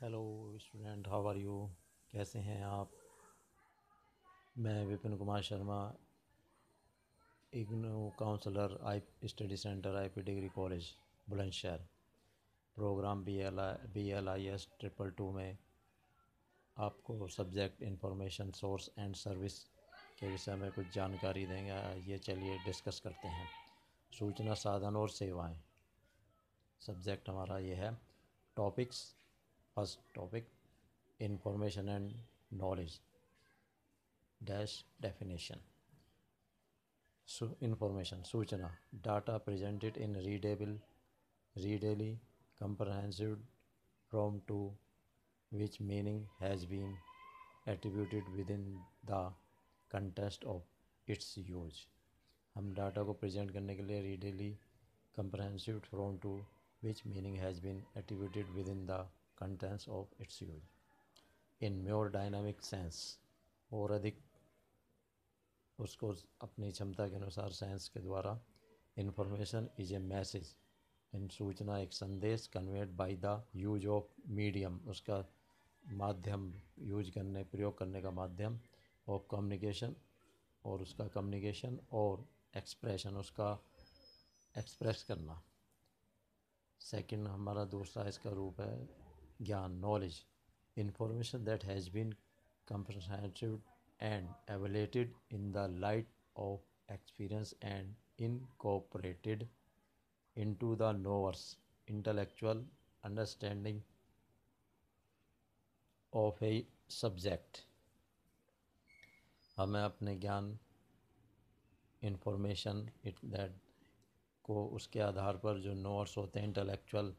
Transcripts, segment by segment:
Hello student, how are you? कैसे हैं आप? मैं Vipin Kumar Sharma, IGNOU counsellor, I study centre, IP degree college, Bulandshahr. Programme BLIS 222 में आपको subject information source and service के विषय में कुछ जानकारी देंगे। ये चलिए डिस्कस करते हैं। सूचना साधन और सेवाएं, सब्जेक्ट हमारा ये है। Topics, first topic information and knowledge dash definition. Information, सूचना, data presented in readily comprehensive form to which meaning has been attributed within the context of its use। हम डाटा को प्रेजेंट करने के लिए readily comprehensive form to which meaning has been attributed within the contents of its use in more dynamic sense, और अधिक उसको अपनी क्षमता के अनुसार साइंस के द्वारा। इन्फॉर्मेशन इज ए मैसेज, इन सूचना एक संदेश, conveyed by the use of medium, उसका माध्यम यूज करने, प्रयोग करने का माध्यम, ऑफ कम्युनिकेशन, और उसका कम्युनिकेशन, और एक्सप्रेशन, उसका एक्सप्रेस करना। सेकंड हमारा दूसरा इसका रूप है ज्ञान, knowledge, information that has been comprehensive and evaluated in the light of experience and incorporated into the knower's intellectual understanding of a subject। हमें अपने ज्ञान, इंफॉर्मेशन दैट को, उसके आधार पर जो नोअर्स होते हैं, इंटेलेक्चुअल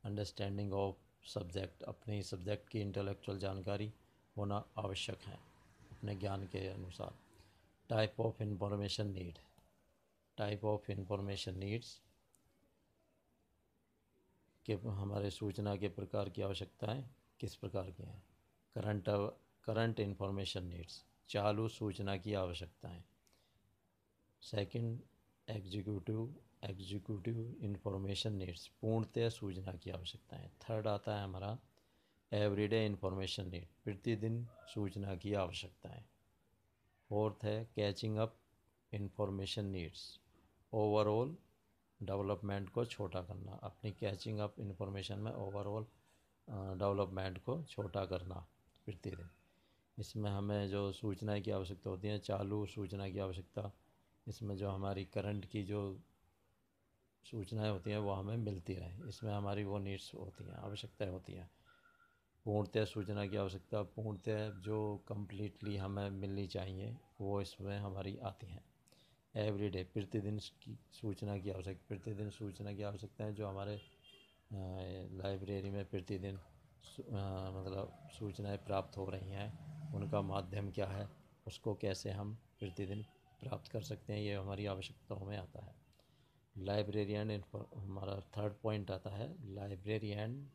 अंडरस्टैंडिंग ऑफ सब्जेक्ट, अपने सब्जेक्ट की इंटेलेक्चुअल जानकारी होना आवश्यक है अपने ज्ञान के अनुसार। Type of information need, type of information needs के हमारे सूचना के प्रकार की आवश्यकताएं किस प्रकार की हैं। करंट इंफॉर्मेशन नीड्स, चालू सूचना की आवश्यकताएं। सेकंड एग्जीक्यूटिव इंफॉर्मेशन नीड्स, पूर्णतः सूचना की आवश्यकताएं। थर्ड आता है हमारा एवरीडे इंफॉर्मेशन नीड, प्रतिदिन सूचना की आवश्यकताएं। फोर्थ है catching up information needs, overall development को छोटा करना, अपनी कैचिंग अप इंफॉर्मेशन में ओवरऑल डेवलपमेंट को छोटा करना प्रतिदिन। इसमें हमें जो सूचना की आवश्यकता होती है, चालू सूचना की आवश्यकता, इसमें जो हमारी करंट की जो सूचनाएं होती हैं वो हमें मिलती रहे, इसमें हमारी वो नीड्स होती हैं, आवश्यकताएं होती हैं। पूर्णतः सूचना की आवश्यकता, पूर्णतः जो कम्प्लीटली हमें मिलनी चाहिए वो इसमें हमारी आती हैं। एवरीडे, प्रतिदिन की सूचना की आवश्यकता, प्रतिदिन सूचना की आवश्यकता है जो हमारे लाइब्रेरी में प्रतिदिन मतलब सूचनाएं प्राप्त हो रही हैं, उनका माध्यम क्या है, उसको कैसे हम प्रतिदिन प्राप्त कर सकते हैं, ये हमारी आवश्यकताओं में आता है। लाइब्रेरी एंड हमारा थर्ड पॉइंट आता है लाइब्रेरी एंड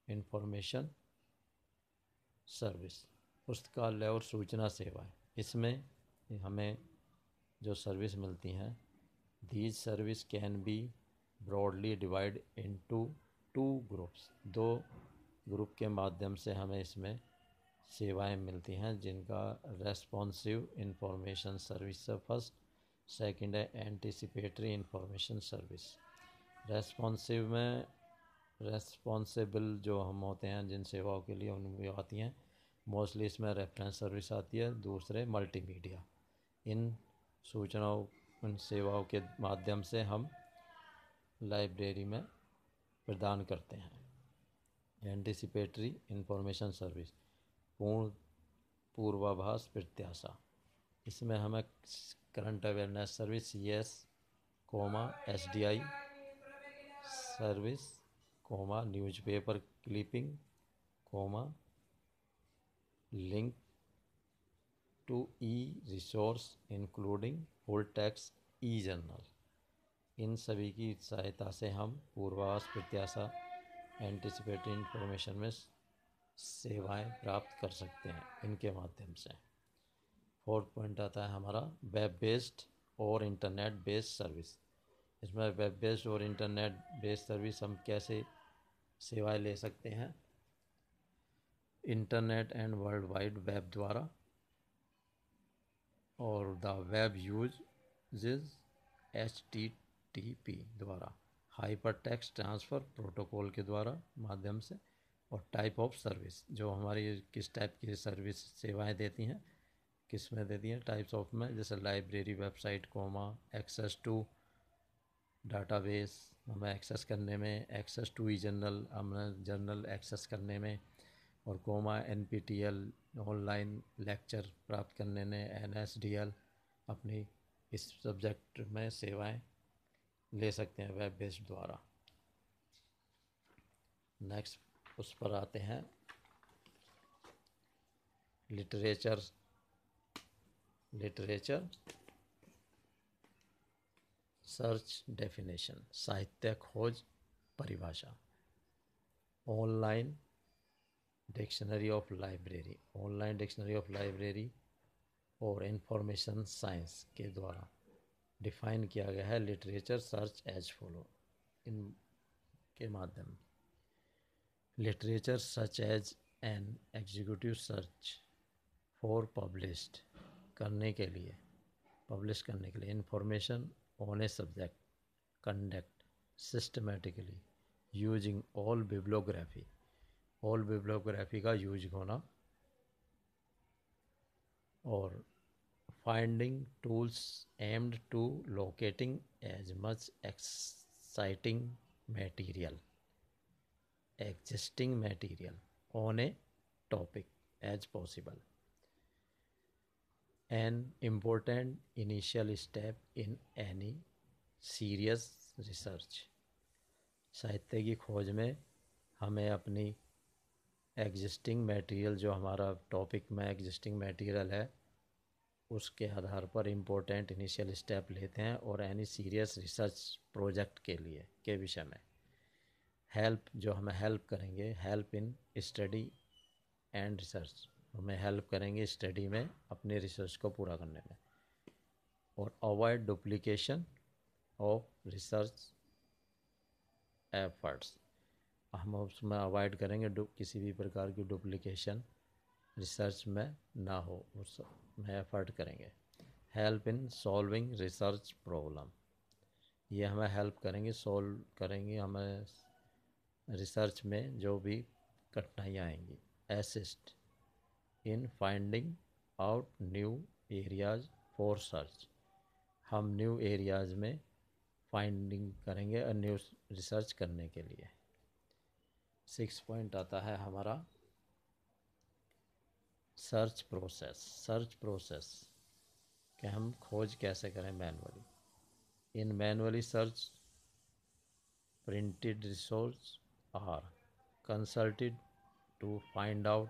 इंफॉर्मेशन सर्विस, पुस्तकालय और सूचना सेवाएं। इसमें हमें जो सर्विस मिलती हैं, these service can be broadly divide into two groups, दो ग्रुप के माध्यम से हमें इसमें सेवाएं मिलती हैं, जिनका रेस्पॉन्सिव इंफॉर्मेशन सर्विस से फर्स्ट, सेकंड है एंटिसिपेटरी इंफॉर्मेशन सर्विस। रेस्पॉन्सिव में रेस्पॉन्सिबल जो हम होते हैं जिन सेवाओं के लिए, उनमें आती हैं मोस्टली, इसमें रेफरेंस सर्विस आती है, दूसरे मल्टीमीडिया। इन सूचनाओं, उन सेवाओं के माध्यम से हम लाइब्रेरी में प्रदान करते हैं। एंटिसिपेटरी इंफॉर्मेशन सर्विस, पूर्वाभास प्रत्याशा, इसमें हमें current awareness service CS, SDI service, newspaper clipping, link to resource including full text journal. इन सभी की सहायता से हम पूर्वाभास प्रत्याशा, एंटिसिपेटरी इंफॉर्मेशन में सेवाएं प्राप्त कर सकते हैं इनके माध्यम से। फोर्थ पॉइंट आता है हमारा वेब बेस्ड और इंटरनेट बेस्ड सर्विस। इसमें वेब बेस्ड और इंटरनेट बेस्ड सर्विस हम कैसे सेवाएं ले सकते हैं, internet and world wide web द्वारा, और द वेब यूजेज HTTP द्वारा, हाइपर टेक्स्ट ट्रांसफ़र प्रोटोकॉल के द्वारा माध्यम से, और टाइप ऑफ सर्विस, जो हमारी किस टाइप की सर्विस सेवाएं देती हैं, किस में देती हैं, टाइप्स ऑफ में, जैसे library, website, access to database हमें एक्सेस करने में, एक्सेस टू ई जर्नल हमें जर्नल एक्सेस करने में, और NPTEL ऑनलाइन लेक्चर प्राप्त करने में, NSDL अपनी इस सब्जेक्ट में सेवाएं ले सकते हैं वेब बेस्ड द्वारा। नेक्स्ट उस पर आते हैं लिटरेचर सर्च डेफिनेशन, साहित्य खोज परिभाषा। ऑनलाइन डिक्शनरी ऑफ लाइब्रेरी और इंफॉर्मेशन साइंस के द्वारा डिफाइन किया गया है लिटरेचर सर्च एज फॉलो। इनके माध्यम literature search as an executive search for publish करने के लिए information on a subject conduct systematically using all bibliography का यूज होना, और finding tools aimed to locating as much exciting existing material on a topic as possible. An important initial step in any serious research. साहित्य की खोज में हमें अपनी existing material, जो हमारा टॉपिक में एग्जिस्टिंग मटेरियल है, उसके आधार पर इम्पोर्टेंट इनिशियल स्टेप लेते हैं, और एनी सीरियस रिसर्च प्रोजेक्ट के विषय में हेल्प, जो हमें हेल्प करेंगे, help in study and research, हमें हेल्प करेंगे स्टडी में अपने रिसर्च को पूरा करने में, और avoid duplication of research efforts, हम उसमें अवॉइड करेंगे किसी भी प्रकार की डुप्लीकेशन रिसर्च में ना हो, उसमें एफर्ट करेंगे। Help in solving research problem, ये हमें हेल्प करेंगे, सॉल्व करेंगे हमें रिसर्च में जो भी कठिनाइयाँ आएंगी। Assist in finding out new areas for search, हम न्यू एरियाज में फाइंडिंग करेंगे और न्यू रिसर्च करने के लिए। 6 पॉइंट आता है हमारा सर्च प्रोसेस कि हम खोज कैसे करें manually. In manually search printed resource are consulted to find out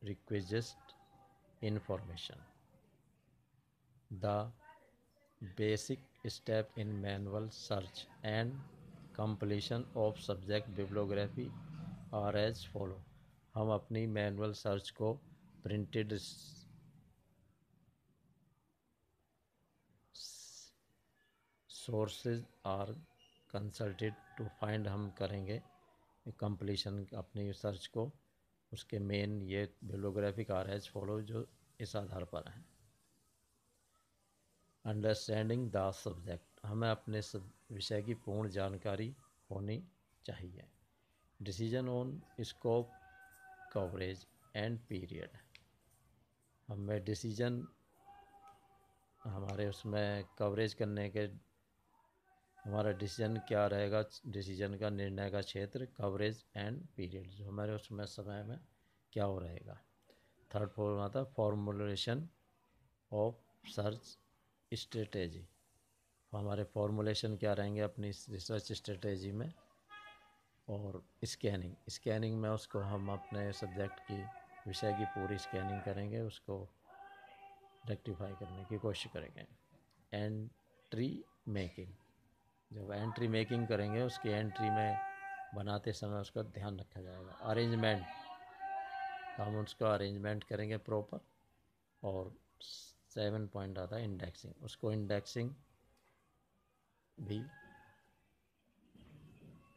requisite information. The basic step in manual search and completion of subject bibliography are as follow. हम अपनी मैनुअल सर्च को printed sources are consulted to find, हम करेंगे completion अपनी search को, उसके main ये bibliographic are as follow, जो इस आधार पर हैं। अंडरस्टैंडिंग द सब्जेक्ट, हमें अपने विषय की पूर्ण जानकारी होनी चाहिए। Decision on scope, coverage and period, हमें डिसीजन हमारे उसमें कवरेज करने के, हमारा डिसीजन क्या रहेगा, डिसीजन का निर्णय का क्षेत्र, कवरेज एंड पीरियड, जो हमारे उसमें समय में क्या हो रहेगा। थर्ड फॉर्म आता है फॉर्मुलेशन ऑफ सर्च स्ट्रेटेजी, हमारे फॉर्मुलेशन क्या रहेंगे अपनी रिसर्च स्ट्रेटेजी में। और स्कैनिंग में उसको हम अपने सब्जेक्ट की विषय की पूरी स्कैनिंग करेंगे, उसको रेक्टिफाई करने की कोशिश करेंगे। एंट्री मेकिंग, जब एंट्री मेकिंग करेंगे उसकी एंट्री में बनाते समय उसका ध्यान रखा जाएगा। अरेंजमेंट, हम उसका अरेंजमेंट करेंगे प्रॉपर। और 7 पॉइंट आता है इंडेक्सिंग, उसको इंडेक्सिंग भी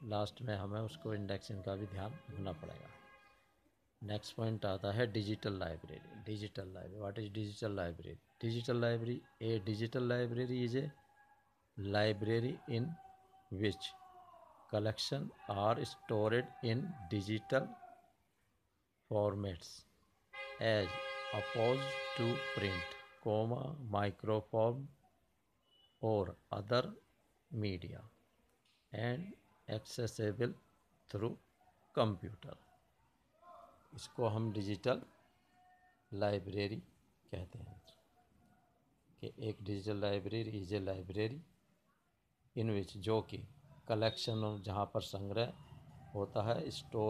लास्ट में हमें उसको इंडेक्सिंग का भी ध्यान रखना पड़ेगा। नेक्स्ट पॉइंट आता है digital library. Digital library, what is digital library? Digital library, A digital library is A library in which collection are stored in digital formats as opposed to print, microform or other media and accessible through computer। इसको हम digital library कहते हैं कि एक digital library is a library in which, जो कि collection, जहाँ पर संग्रह होता है, स्टोर